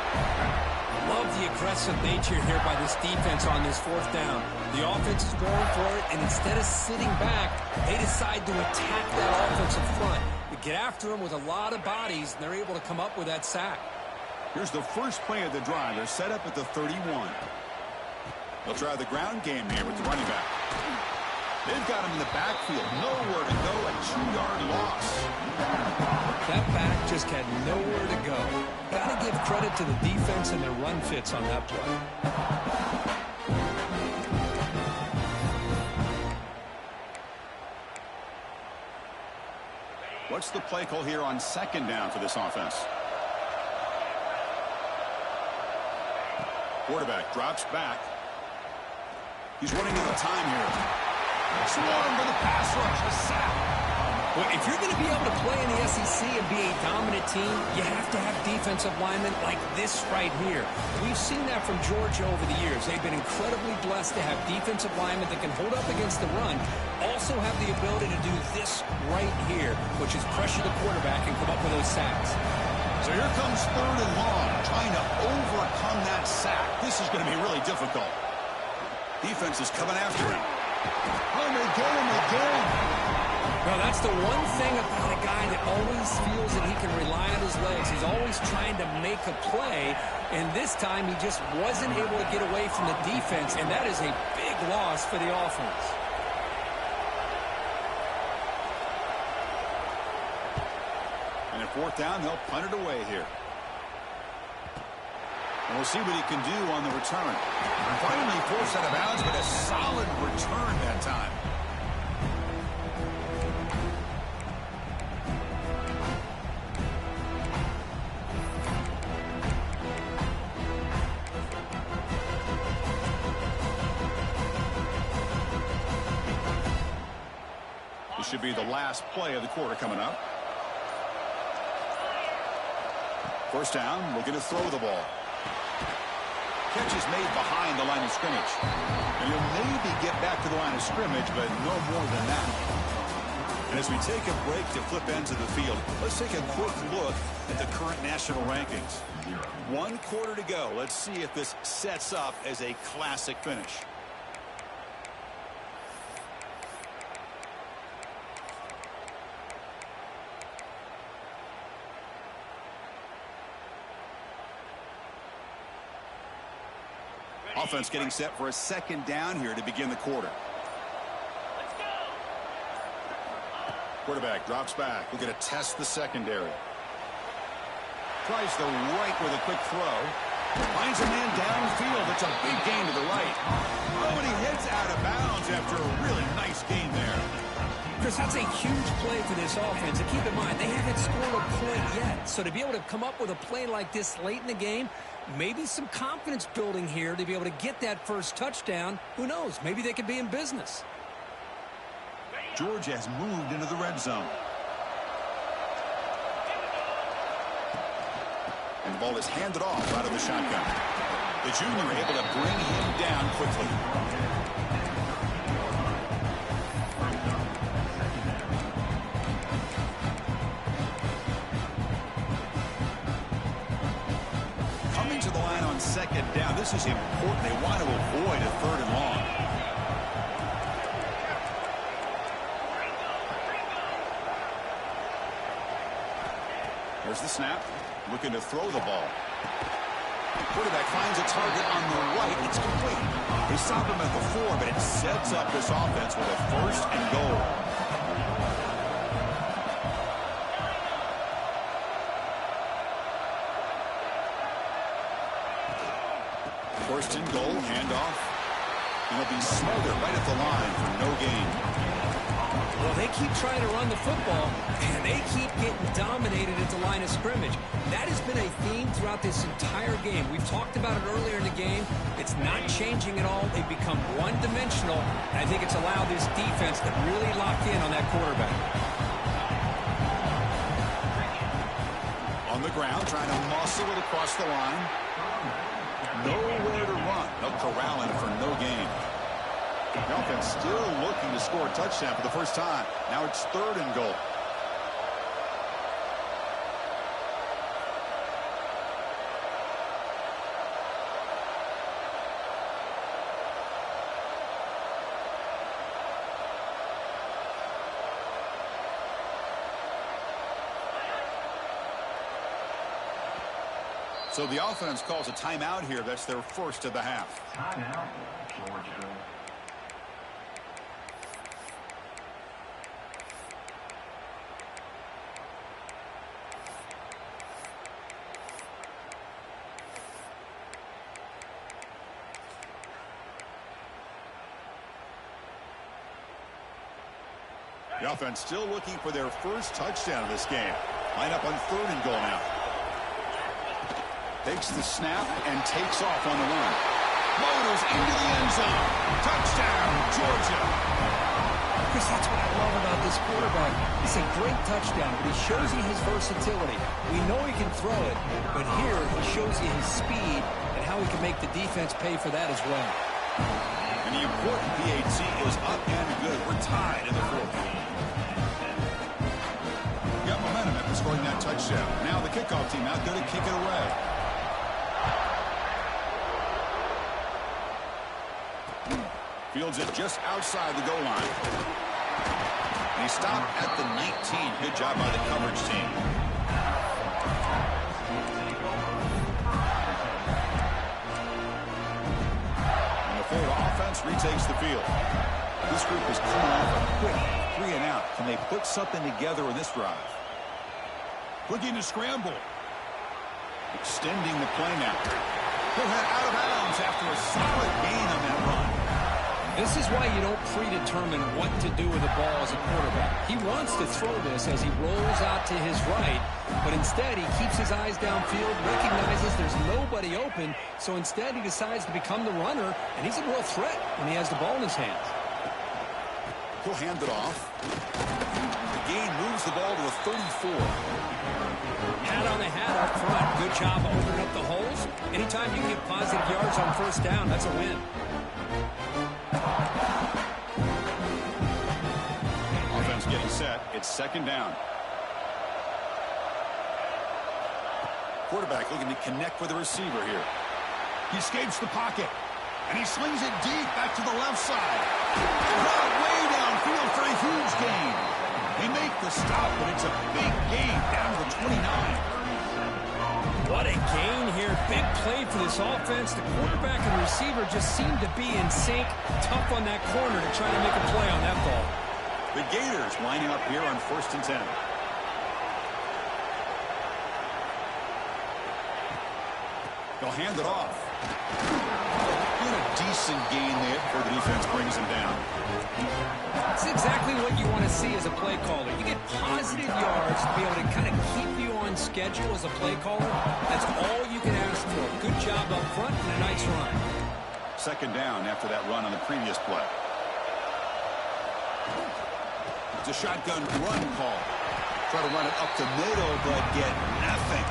Love the aggressive nature here by this defense on this 4th down. The offense is going for it, and instead of sitting back, they decide to attack that offensive front. They get after him with a lot of bodies, and they're able to come up with that sack. Here's the first play of the drive. They're set up at the 31. They'll try the ground game here with the running back. They've got him in the backfield. Nowhere to go. A 2-yard loss. That back just had nowhere to go. Got to give credit to the defense and their run fits on that play. What's the play call here on second down for this offense? Quarterback drops back. He's running out of time here. Swarm for the pass rush. A sack. Well, if you're going to be able to play in the SEC and be a dominant team, you have to have defensive linemen like this right here. We've seen that from Georgia over the years. They've been incredibly blessed to have defensive linemen that can hold up against the run, also have the ability to do this right here, which is pressure the quarterback and come up with those sacks. So here comes 3rd and long, trying to overcome that sack. This is going to be really difficult. Defense is coming after him. Oh, they get him again. Well, that's the one thing about a guy that always feels that he can rely on his legs. He's always trying to make a play, and this time he just wasn't able to get away from the defense, and that is a big loss for the offense. And at 4th down, they'll punt it away here. And we'll see what he can do on the return. Finally forced out of bounds, but a solid return that time. This should be the last play of the quarter coming up. 1st down, looking to throw the ball. Catch is made behind the line of scrimmage. And he'll maybe get back to the line of scrimmage, but no more than that. And as we take a break to flip ends of the field, let's take a quick look at the current national rankings. 1 quarter to go. Let's see if this sets up as a classic finish. Offense getting set for a 2nd down here to begin the quarter. Quarterback drops back. We're going to test the secondary. Tries the right with a quick throw. Finds a man downfield. It's a big gain to the right. Oh, and he heads out of bounds after a really nice gain there. Chris, that's a huge play for this offense. And keep in mind, they haven't scored a point yet. So to be able to come up with a play like this late in the game, maybe some confidence building here to be able to get that first touchdown. Who knows? Maybe they could be in business. Georgia has moved into the red zone. And the ball is handed off out of the shotgun. The junior able to bring him down quickly. Coming to the line on 2nd down. This is important. They want to avoid a 3rd and long. There's the snap. Looking to throw the ball. Quarterback finds a target on the right. It's complete. They stop him at the 4, but it sets up this offense with a 1st and goal. First and goal, handoff. And he'll be smothered right at the line for no gain. Well, they keep trying to run the football, and they keep getting dominated at the line of scrimmage. That has been a theme throughout this entire game. We've talked about it earlier in the game. It's not changing at all. They've become one-dimensional, and I think it's allowed this defense to really lock in on that quarterback. On the ground, trying to muscle it across the line. Nowhere to run. They'll corral him for no gain. The offense still looking to score a touchdown for the first time. Now it's 3rd and goal. So the offense calls a timeout here. That's their first of the half. Timeout, Georgia. The offense still looking for their first touchdown of this game. Line up on 3rd and goal now. Takes the snap and takes off on the run. Motors into the end zone. Touchdown, Georgia. Chris, that's what I love about this quarterback. It's a great touchdown, but he shows you his versatility. We know he can throw it, but here he shows you his speed and how he can make the defense pay for that as well. And the important PAT is up and good. We're tied in the 4th. Got momentum at this scoring that touchdown. Now the kickoff team out there to kick it away. Fields it just outside the goal line. And he stopped at the 19. Good job by the coverage team. And the Florida offense retakes the field. This group is coming off a quick 3-and-out. Can they put something together in this drive? Looking to scramble. Extending the play now. He'll head out of bounds after a solid gain on that run. This is why you don't predetermine what to do with the ball as a quarterback. He wants to throw this as he rolls out to his right, but instead he keeps his eyes downfield, recognizes there's nobody open, so instead he decides to become the runner, and he's a real threat when he has the ball in his hands. He'll hand it off. The gain moves the ball to the 34. Hat on the hat up front. Good job opening up the holes. Anytime you can get positive yards on first down, that's a win. Offense getting set. It's second down. Quarterback looking to connect with the receiver here. He escapes the pocket. And he slings it deep back to the left side. Way downfield for a huge gain. They make the stop, but it's a big gain down to the 29. What a gain here. Big play for this offense. The quarterback and receiver just seem to be in sync. Tough on that corner to try to make a play on that ball. The Gators lining up here on 1st and 10. They'll hand it off. And a decent gain there before the defense brings him down. That's exactly what you want to see as a play caller. You get positive yards to be able to kind of keep you on schedule as a play caller. That's all you can ask for. Good job up front and a nice run. Second down after that run on the previous play. It's a shotgun run call. Try to run it up the middle, but get nothing.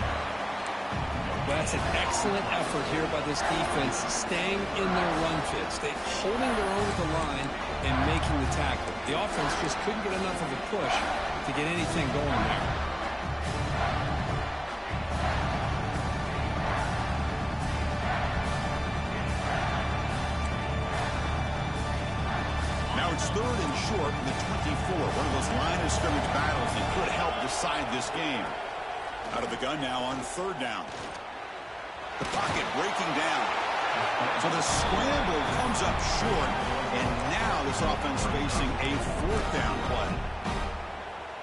Well, that's an excellent effort here by this defense, staying in their run fits. They're holding their own at the line and making the tackle. The offense just couldn't get enough of a push to get anything going there. Now it's third and short in the 24. One of those line of scrimmage battles that could help decide this game. Out of the gun now on third down. The pocket breaking down. So the scramble comes up short, and now this offense facing a fourth down play.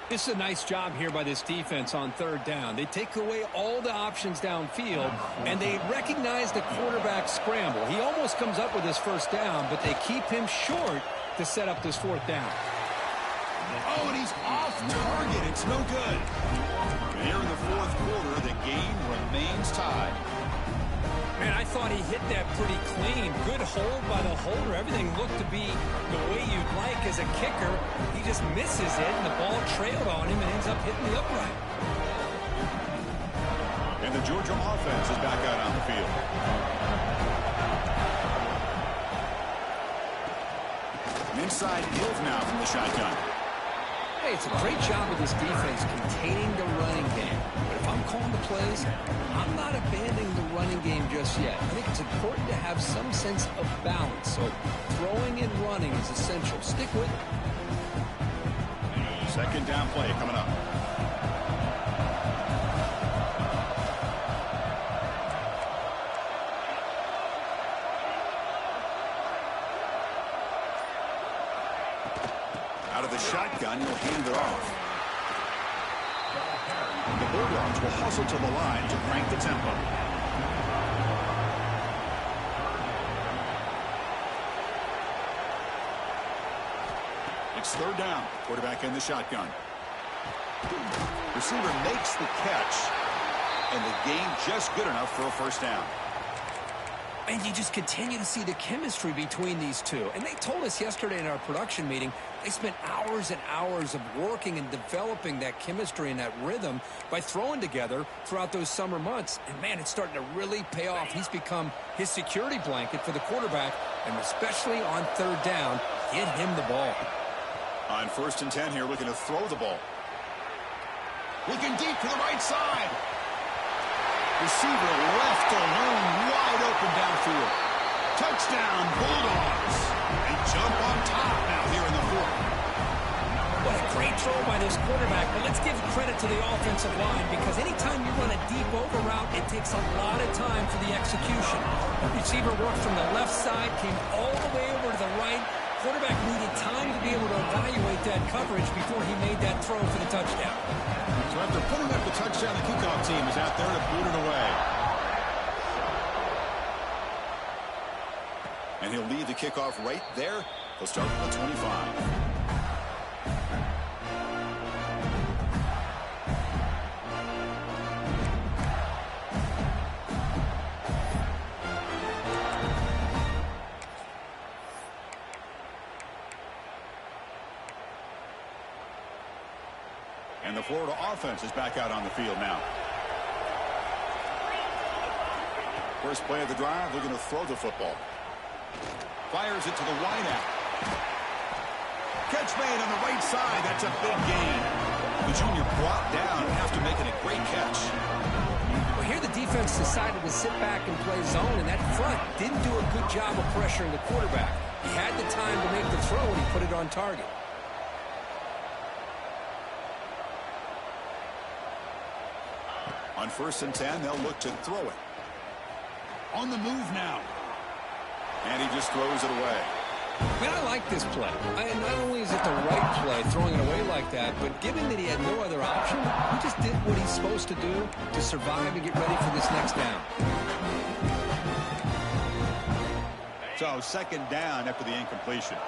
This is a nice job here by this defense on third down. They take away all the options downfield, and they recognize the quarterback scramble. He almost comes up with his first down, but they keep him short to set up this fourth down. Oh, and he's off target. It's no good. And here in the fourth quarter, the game remains tied. Man, I thought he hit that pretty clean. Good hold by the holder. Everything looked to be the way you'd like as a kicker. He just misses it, and the ball trailed on him and ends up hitting the upright. And the Georgia offense is back out on the field. Inside Hills now from the shotgun. Hey, it's a great job of this defense containing the running game. But if I'm calling the plays, I'm not abandoning the running game just yet. I think it's important to have some sense of balance. So throwing and running is essential. Stick with it. Second down play coming up. Out of the shotgun, he'll hand it off. The Bulldogs will hustle to the line to crank the tempo. It's third down. Quarterback in the shotgun. Receiver makes the catch, and the gain just good enough for a first down. And you just continue to see the chemistry between these two. And they told us yesterday in our production meeting, they spent hours and hours of working and developing that chemistry and that rhythm by throwing together throughout those summer months. And, man, it's starting to really pay off. He's become his security blanket for the quarterback, and especially on third down, get him the ball. On 1st and 10 here, looking to throw the ball. Looking deep to the right side. Receiver left alone, wide open downfield. Touchdown, Bulldogs. They jump on top now here in the fourth. What a great throw by this quarterback, but let's give credit to the offensive line because anytime you run a deep over route, it takes a lot of time for the execution. The receiver worked from the left side, came all the way over to the right. Quarterback needed time to be able to evaluate that coverage before he made that throw for the touchdown. So after putting up the touchdown, the kickoff team is out there to boot it away. And he'll lead the kickoff right there. He'll start at the 25. And the Florida offense is back out on the field now. First play of the drive, looking to throw the football. Fires it to the wideout. Catch made on the right side. That's a big gain. The junior brought down after making a great catch. Well, here the defense decided to sit back and play zone, and that front didn't do a good job of pressuring the quarterback. He had the time to make the throw, and he put it on target. On 1st and 10, they'll look to throw it. On the move now. And he just throws it away. Man, I like this play. Not only is it the right play, throwing it away like that, but given that he had no other option, he just did what he's supposed to do to survive and get ready for this next down. So 2nd down after the incompletion.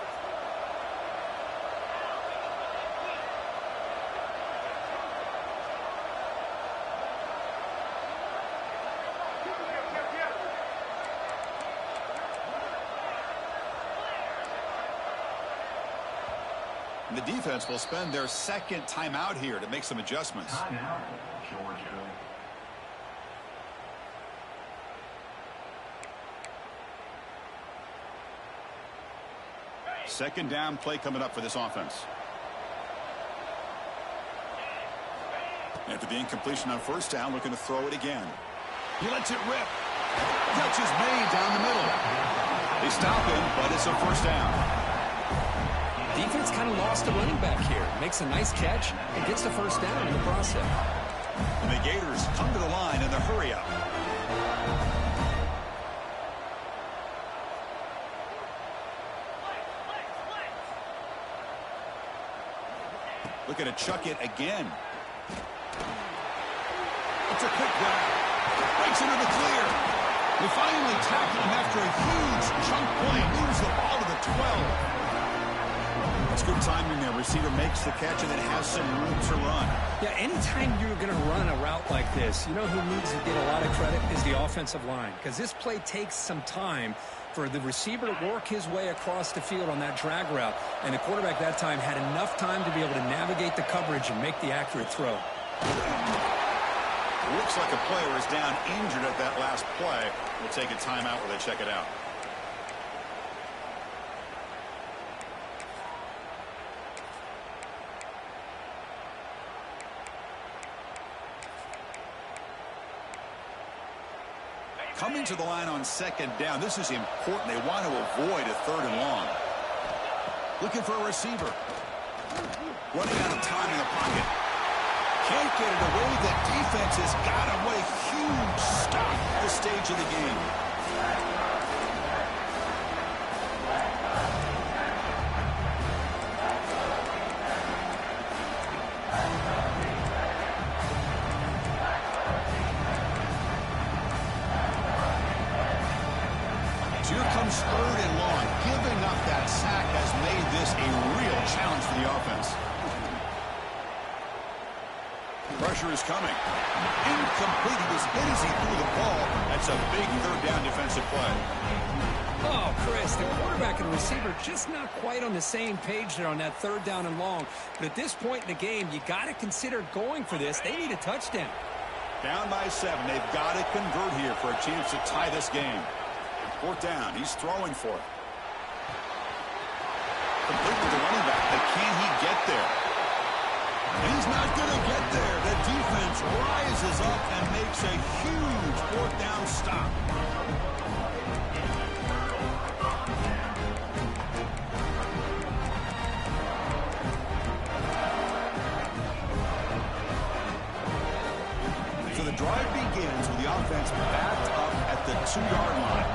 The defense will spend their 2nd timeout here to make some adjustments. Timeout, Georgia. Second down play coming up for this offense. After the incompletion on 1st down, looking to throw it again. He lets it rip. Catch is made down the middle. They stop him, but it's a 1st down. Defense kind of lost a running back here. Makes a nice catch and gets the 1st down in the process. And the Gators come to the line in the hurry-up. Looking to chuck it again. It's a quick grab. Breaks into the clear. They finally tackle him after a huge chunk play. Moves the ball to the 12. That's good timing there. Receiver makes the catch and then has some room to run. Yeah, anytime you're going to run a route like this, you know who needs to get a lot of credit is the offensive line. Because this play takes some time for the receiver to work his way across the field on that drag route. And the quarterback that time had enough time to be able to navigate the coverage and make the accurate throw. Looks like a player is down injured at that last play. We'll take a timeout while they check it out. Coming to the line on 2nd down. This is important. They want to avoid a 3rd and long. Looking for a receiver. Running out of time in the pocket. Can't get it away. The defense has got him. What a huge stop at this stage of the game. So here comes 3rd and long. Giving up that sack has made this a real challenge for the offense. Pressure is coming. Incomplete. He was hit as he threw the ball. That's a big 3rd down defensive play. Oh, Chris, the quarterback and receiver just not quite on the same page there on that 3rd down and long. But at this point in the game, you got to consider going for this. They need a touchdown. Down by 7. They've got to convert here for a chance to tie this game. 4th down. He's throwing for it. Complete with the running back. But can he get there? And he's not going to get there. The offense rises up and makes a huge fourth down stop. So the drive begins with the offense backed up at the 2-yard line.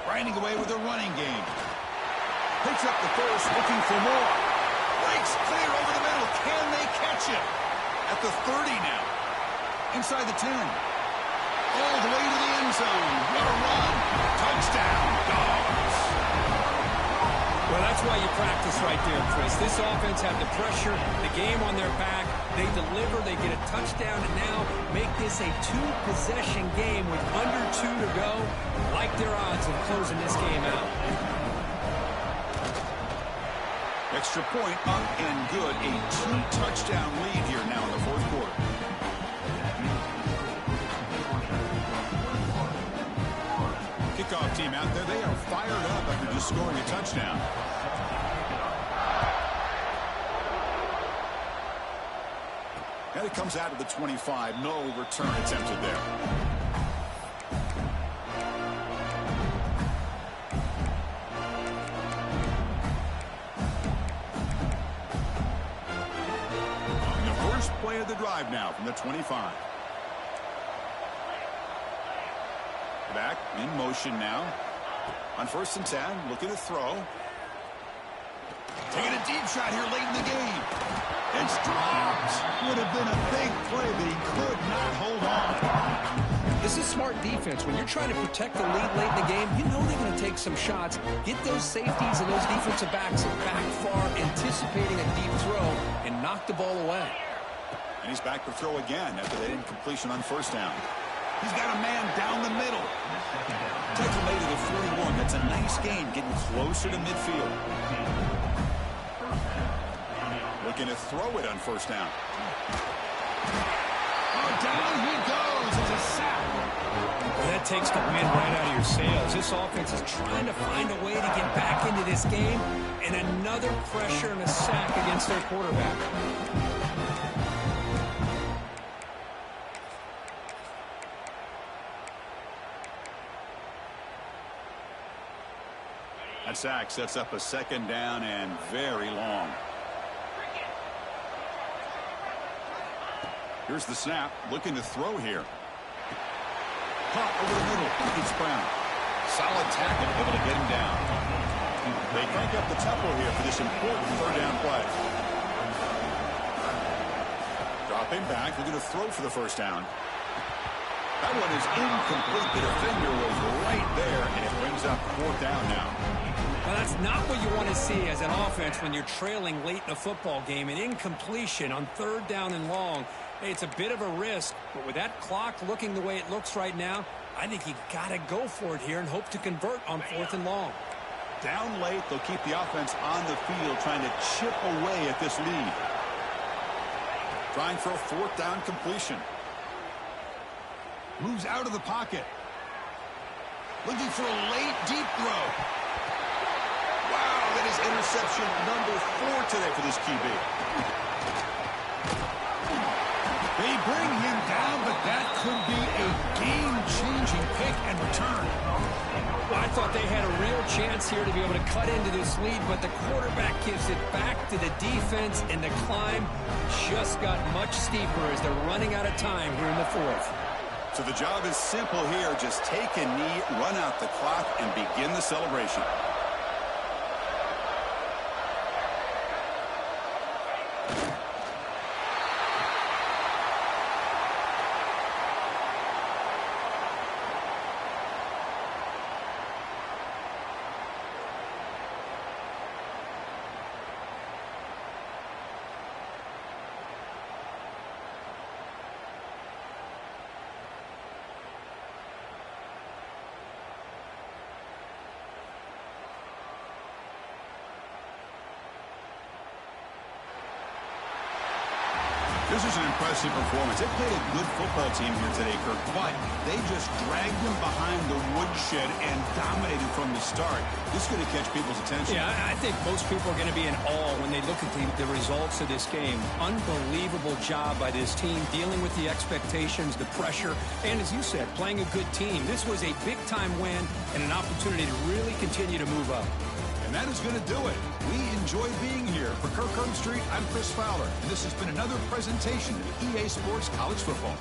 Grinding away with a running game. Picks up the first, looking for more. Breaks clear over the middle. Can they catch him? At the 30 now. Inside the 10. All the way to the end zone. What a run. Touchdown, Dogs. Well, that's why you practice right there, Chris. This offense had the pressure, the game on their back. They deliver, they get a touchdown, and now make this a 2-possession game with under 2 to go. Like their odds of closing this game out. Extra point up and good. A 2-touchdown lead here now in the fourth quarter. Kickoff team out there. They are fired up after just scoring a touchdown. And it comes out of the 25. No return attempted there. Play of the drive now from the 25. Back in motion now. On 1st and 10, looking to throw. Taking a deep shot here late in the game. It's dropped. Would have been a big play, but he could not hold on. This is smart defense. When you're trying to protect the lead late in the game, you know they're going to take some shots. Get those safeties and those defensive backs back far, anticipating a deep throw, and knock the ball away. And he's back to throw again after that incompletion on 1st down. He's got a man down the middle. Takes him late to the 41. That's a nice gain, getting closer to midfield. Looking to throw it on 1st down. Oh, down he goes. It's a sack. Well, that takes the wind right out of your sails. This offense is trying to find a way to get back into this game, and another pressure and a sack against their quarterback. That sack sets up a 2nd down and very long. Here's the snap. Looking to throw here. Caught over the middle. It's Brown. Solid tackle, able to get him down. They crank up the tempo here for this important 3rd down play. Dropping back. Looking to throw for the 1st down. That one is incomplete. The defender was right there, and it brings up 4th down now. Well, that's not what you want to see as an offense when you're trailing late in a football game. An incompletion on 3rd down and long. Hey, it's a bit of a risk, but with that clock looking the way it looks right now, I think you got to go for it here and hope to convert on 4th and long. Down late, they'll keep the offense on the field trying to chip away at this lead. Trying for a 4th down completion. Moves out of the pocket. Looking for a late, deep throw. Wow, that is interception number 4 today for this QB. They bring him down, but that could be a game-changing pick and return. Well, I thought they had a real chance here to be able to cut into this lead, but the quarterback gives it back to the defense, and the climb just got much steeper as they're running out of time here in the 4th. So the job is simple here. Just take a knee, run out the clock, and begin the celebration. This is an impressive performance. They played a good football team here today, Kirk, but they just dragged them behind the woodshed and dominated from the start. This is going to catch people's attention. Yeah, I think most people are going to be in awe when they look at the results of this game. Unbelievable job by this team, dealing with the expectations, the pressure, and as you said, playing a good team. This was a big-time win and an opportunity to really continue to move up. And that is going to do it. We enjoy being here. For Kirk Herbstreit, I'm Chris Fowler. And this has been another presentation of EA Sports College Football.